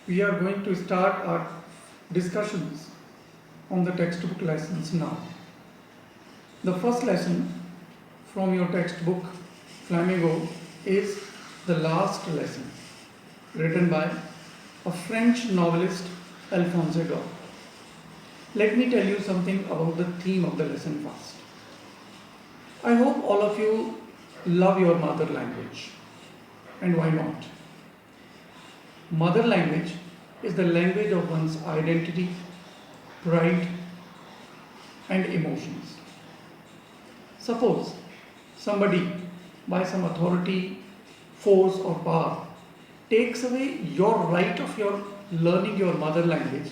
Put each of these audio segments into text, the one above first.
We are going to start our discussions on the textbook lessons now. The first lesson from your textbook, Flamingo, is the last lesson, written by a French novelist, Alphonse Daudet. Let me tell you something about the theme of the lesson first. I hope all of you love your mother language. And why not? Mother language is the language of one's identity, pride, and emotions. Suppose somebody, by some authority, force, or power, takes away your right of your learning your mother language,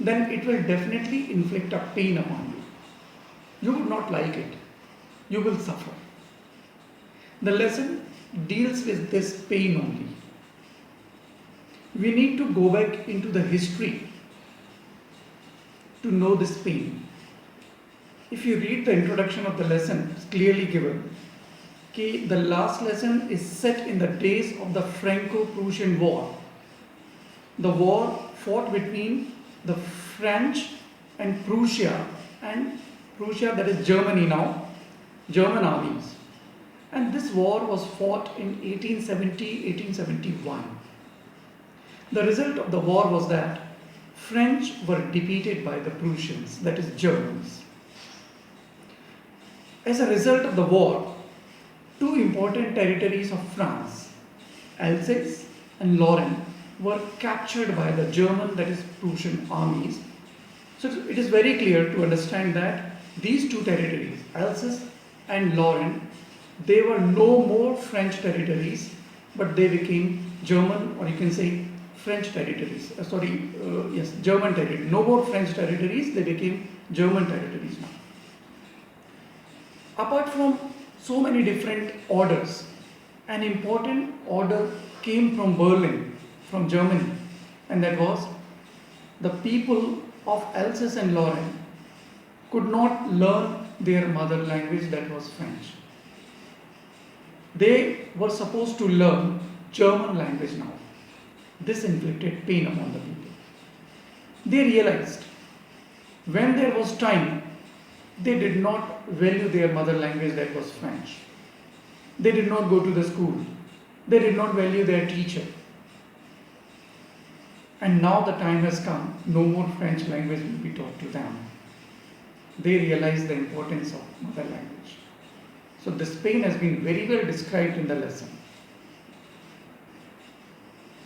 then it will definitely inflict a pain upon you. You would not like it. You will suffer. The lesson deals with this pain only. We need to go back into the history to know this pain. If you read the introduction of the lesson, it's clearly given. Okay, the last lesson is set in the days of the Franco-Prussian War. The war fought between the French and Prussia, that is Germany now, German armies. And this war was fought in 1870-1871. The result of the war was that French were defeated by the Prussians, that is Germans. As a result of the war, two important territories of France, Alsace and Lorraine, were captured by the German, that is Prussian armies. So it is very clear to understand that these two territories, Alsace and Lorraine, they were no more French territories, but they became German, or you can say French territories. German territories. No more French territories, they became German territories now. Apart from so many different orders, an important order came from Berlin, from Germany, and that was the people of Alsace and Lorraine could not learn their mother language, that was French. They were supposed to learn German language now. This inflicted pain upon the people. They realized when there was time, they did not value their mother language, that was French. They did not go to the school. They did not value their teacher. And now the time has come, no more French language will be taught to them. They realize the importance of mother language. So this pain has been very well described in the lesson.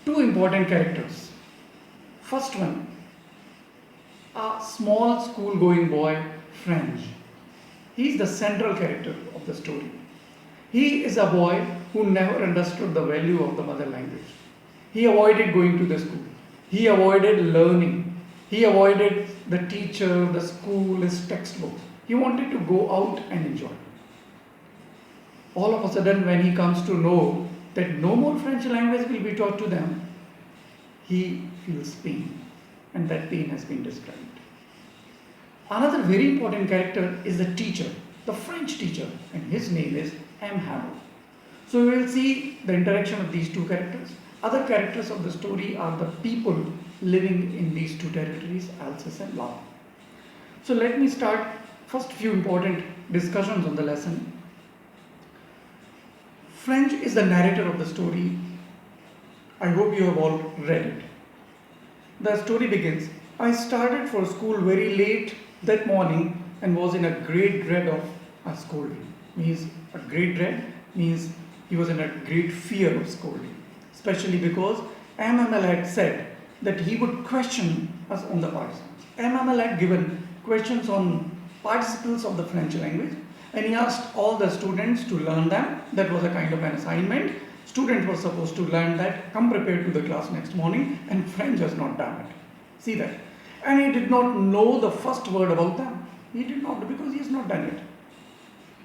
Two important characters. First one, a small school-going boy, French. He is the central character of the story. He is a boy who never understood the value of the mother language. He avoided going to the school. He avoided learning. He avoided the teacher, the school, his textbooks. He wanted to go out and enjoy. All of a sudden, when he comes to know that no more French language will be taught to them, he feels pain, and that pain has been described. Another very important character is the teacher, the French teacher, and his name is M. Hamel. So we will see the interaction of these two characters. Other characters of the story are the people living in these two territories, Alsace and Lorraine. So let me start first few important discussions on the lesson. French is the narrator of the story. I hope you have all read it. The story begins, I started for school very late that morning and was in a great dread of a scolding. Means a great dread means he was in a great fear of scolding. Especially because MML had said that he would question us on the participles. MML had given questions on participles of the French language, and he asked all the students to learn them. That was a kind of an assignment. Student was supposed to learn that, come prepared to the class next morning, and French has not done it. See that? And he did not know the first word about them. He did not, because he has not done it.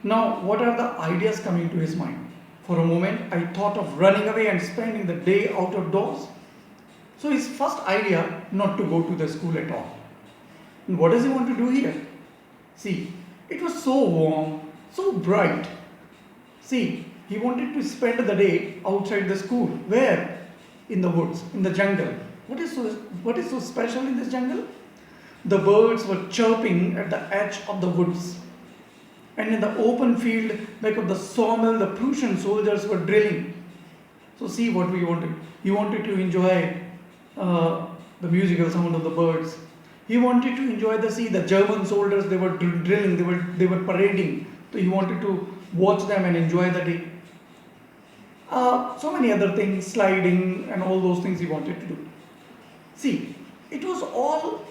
Now, what are the ideas coming to his mind? For a moment, I thought of running away and spending the day out of doors. So his first idea, not to go to the school at all. And what does he want to do here? See, it was so warm, so bright. See, he wanted to spend the day outside the school. Where? In the woods, in the jungle. What is so what is so special in this jungle? The birds were chirping at the edge of the woods. And in the open field, back of the sawmill, the Prussian soldiers were drilling. So see what we wanted. He wanted to enjoy the musical sound of the birds. He wanted to enjoy the German soldiers. They were drilling. They were parading. So he wanted to watch them and enjoy the day. So many other things, sliding and all those things he wanted to do. See, it was all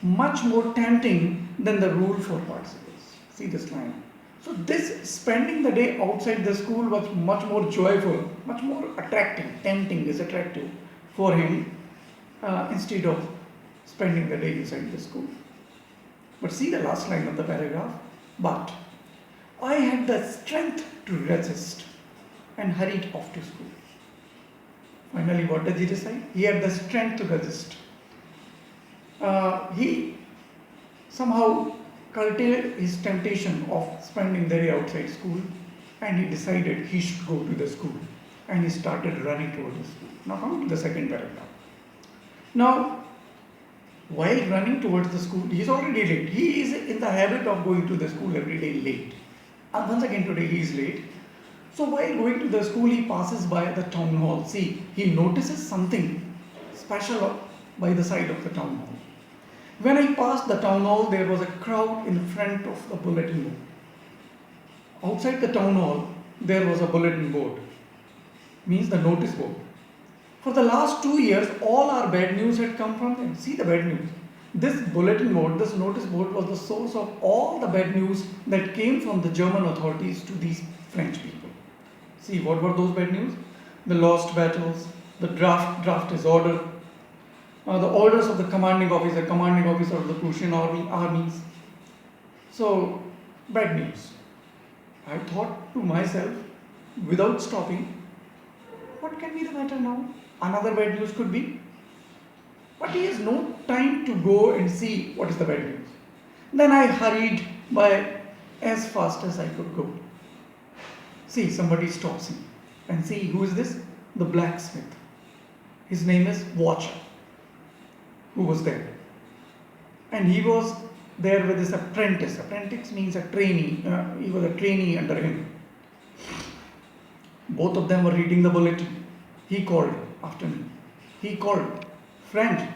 much more tempting than the rule for participles. See this line. So this spending the day outside the school was much more joyful, much more attractive. Tempting is attractive for him instead of spending the day inside the school. But see the last line of the paragraph. But I had the strength to resist and hurried off to school. Finally, what did he decide? He had the strength to resist. He somehow curtailed his temptation of spending the day outside school, and he decided he should go to the school, and he started running toward the school. Now come to the second paragraph. Now, while running towards the school, he is already late. He is in the habit of going to the school every day late. And once again today he is late. So while going to the school, he passes by the town hall. See, he notices something special by the side of the town hall. When I passed the town hall, there was a crowd in front of the bulletin board. Outside the town hall, there was a bulletin board, means the notice board. For the last 2 years, all our bad news had come from them. See the bad news. This bulletin board, this notice board was the source of all the bad news that came from the German authorities to these French people. See, what were those bad news? The lost battles, the draft is order, the orders of the commanding officer of the Prussian armies. So, bad news. I thought to myself, without stopping, what can be the matter now? Another bad news could be. But he has no time to go and see what is the bad news. Then I hurried by as fast as I could go. See, somebody stops him. And see, who is this? The blacksmith. His name is Watcher, who was there. And he was there with his apprentice. Apprentice means a trainee. He was a trainee under him. Both of them were reading the bulletin. He called after me. He called, friend,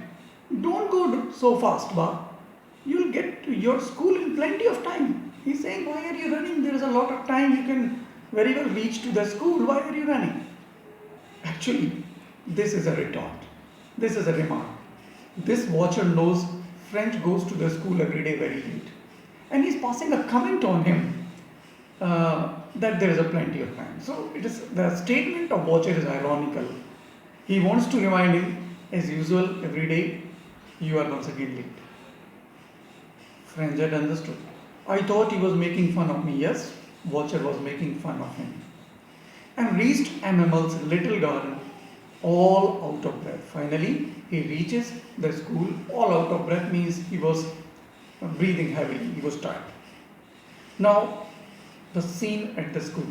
don't go so fast, Ba. You'll get to your school in plenty of time. He's saying, why are you running? There is a lot of time. You can very well reach to the school. Why are you running? Actually, this is a retort. This is a remark. This Watcher knows French goes to the school every day very late. And he's passing a comment on him that there is a plenty of time. So it is the statement of Watcher is ironical. He wants to remind him, as usual, every day, you are once again late. French had understood. I thought he was making fun of me. Yes, Watcher was making fun of him. And reached Emmel's little garden, all out of breath. Finally, he reaches the school, all out of breath means he was breathing heavily, he was tired. Now, the scene at the school.